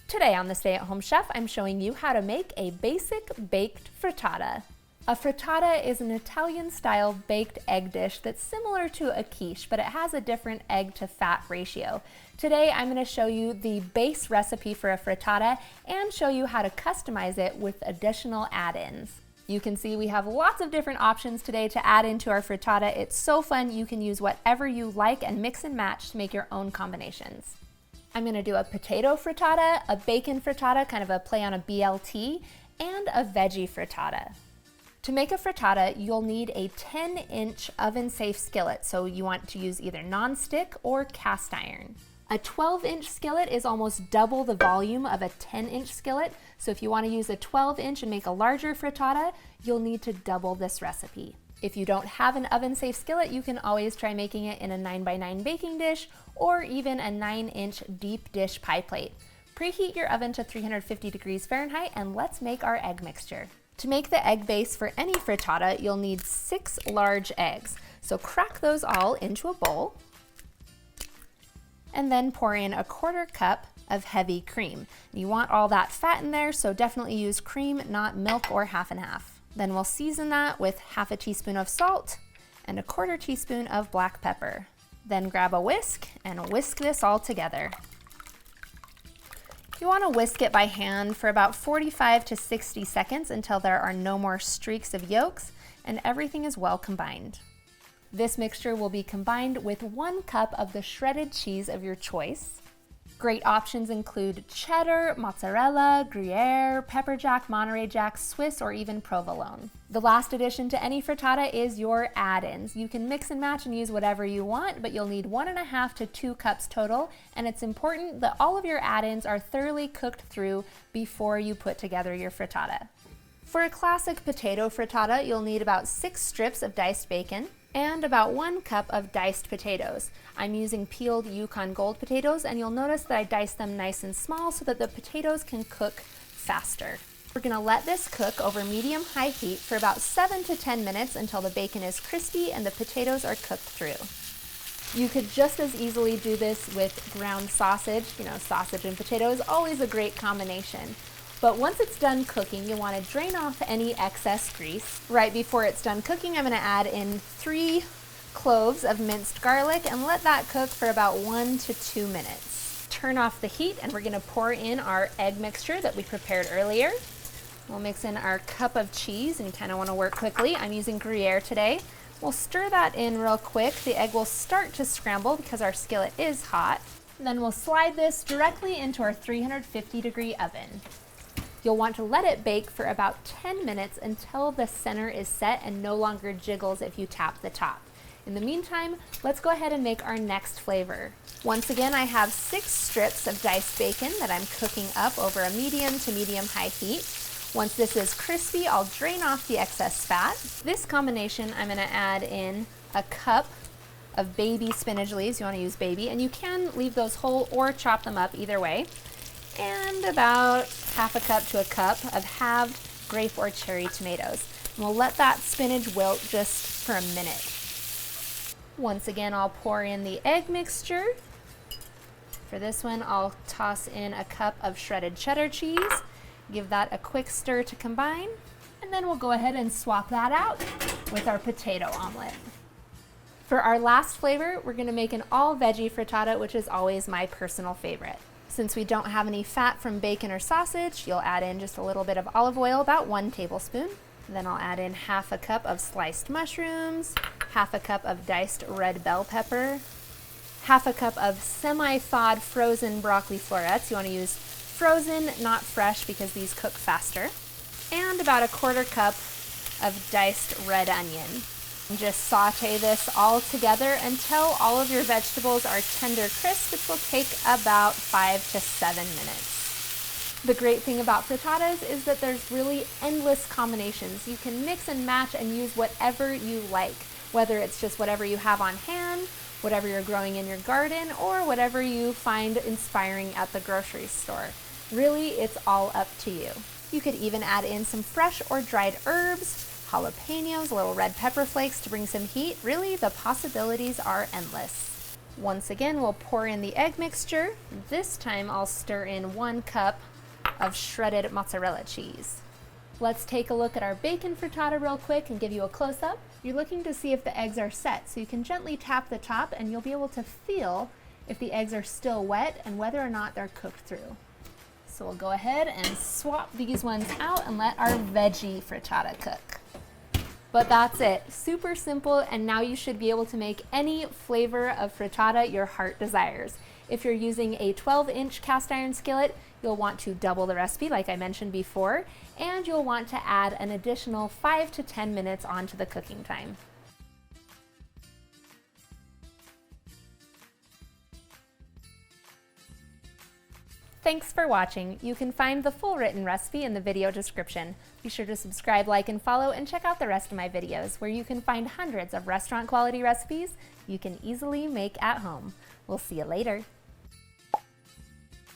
Today on the Stay at Home Chef, I'm showing you how to make a basic baked frittata. A frittata is an Italian-style baked egg dish that's similar to a quiche, but it has a different egg to fat ratio. Today, I'm going to show you the base recipe for a frittata and show you how to customize it with additional add-ins. You can see we have lots of different options today to add into our frittata. It's so fun. You can use whatever you like and mix and match to make your own combinations. I'm going to do a potato frittata, a bacon frittata, kind of a play on a BLT, and a veggie frittata. To make a frittata, you'll need a 10-inch oven-safe skillet, so you want to use either non-stick or cast iron. A 12-inch skillet is almost double the volume of a 10-inch skillet, so if you want to use a 12-inch and make a larger frittata, you'll need to double this recipe. If you don't have an oven-safe skillet, you can always try making it in a 9x9 baking dish or even a 9-inch deep dish pie plate. Preheat your oven to 350 degrees Fahrenheit and let's make our egg mixture. To make the egg base for any frittata, you'll need 6 large eggs. So crack those all into a bowl and then pour in a 1/4 cup of heavy cream. You want all that fat in there, so definitely use cream, not milk or half and half. Then we'll season that with 1/2 teaspoon of salt and a 1/4 teaspoon of black pepper. Then grab a whisk and whisk this all together. You want to whisk it by hand for about 45 to 60 seconds until there are no more streaks of yolks and everything is well combined. This mixture will be combined with 1 cup of the shredded cheese of your choice. Great options include cheddar, mozzarella, gruyere, pepper jack, Monterey Jack, Swiss, or even provolone. The last addition to any frittata is your add-ins. You can mix and match and use whatever you want, but you'll need 1.5 to 2 cups total, and it's important that all of your add-ins are thoroughly cooked through before you put together your frittata. For a classic potato frittata, you'll need about 6 strips of diced bacon and about 1 cup of diced potatoes. I'm using peeled Yukon Gold potatoes, and you'll notice that I diced them nice and small so that the potatoes can cook faster. We're gonna let this cook over medium-high heat for about 7 to 10 minutes until the bacon is crispy and the potatoes are cooked through. You could just as easily do this with ground sausage. Sausage and potato is always a great combination. But once it's done cooking, you want to drain off any excess grease. Right before it's done cooking, I'm going to add in 3 cloves of minced garlic and let that cook for about 1 to 2 minutes. Turn off the heat and we're going to pour in our egg mixture that we prepared earlier. We'll mix in our cup of cheese, and you kind of want to work quickly. I'm using Gruyere today. We'll stir that in real quick. The egg will start to scramble because our skillet is hot. Then we'll slide this directly into our 350-degree oven. You'll want to let it bake for about 10 minutes until the center is set and no longer jiggles if you tap the top. In the meantime, let's go ahead and make our next flavor. Once again, I have 6 strips of diced bacon that I'm cooking up over a medium to medium-high heat. Once this is crispy, I'll drain off the excess fat. This combination, I'm going to add in a cup of baby spinach leaves. You want to use baby, and you can leave those whole or chop them up either way. And about 1/2 cup to a cup of halved grape or cherry tomatoes. And we'll let that spinach wilt just for a minute. Once again, I'll pour in the egg mixture. For this one, I'll toss in a cup of shredded cheddar cheese. Give that a quick stir to combine. And then we'll go ahead and swap that out with our potato omelet. For our last flavor, we're going to make an all-veggie frittata, which is always my personal favorite. Since we don't have any fat from bacon or sausage, you'll add in just a little bit of olive oil, about 1 tablespoon. Then I'll add in 1/2 cup of sliced mushrooms, 1/2 cup of diced red bell pepper, 1/2 cup of semi-thawed frozen broccoli florets. You want to use frozen, not fresh, because these cook faster. And about a 1/4 cup of diced red onion. And just saute this all together until all of your vegetables are tender crisp, which will take about 5 to 7 minutes. The great thing about frittatas is that there's really endless combinations. You can mix and match and use whatever you like, whether it's just whatever you have on hand, whatever you're growing in your garden, or whatever you find inspiring at the grocery store. Really, it's all up to you. You could even add in some fresh or dried herbs, jalapenos, little red pepper flakes to bring some heat. Really, the possibilities are endless. Once again, we'll pour in the egg mixture. This time I'll stir in 1 cup of shredded mozzarella cheese. Let's take a look at our bacon frittata real quick and give you a close-up. You're looking to see if the eggs are set, so you can gently tap the top and you'll be able to feel if the eggs are still wet and whether or not they're cooked through. So we'll go ahead and swap these ones out and let our veggie frittata cook. But that's it, super simple, and now you should be able to make any flavor of frittata your heart desires. If you're using a 12-inch cast iron skillet, you'll want to double the recipe like I mentioned before, and you'll want to add an additional 5 to 10 minutes onto the cooking time. Thanks for watching. You can find the full written recipe in the video description. Be sure to subscribe, like, and follow, and check out the rest of my videos where you can find hundreds of restaurant quality recipes you can easily make at home. We'll see you later.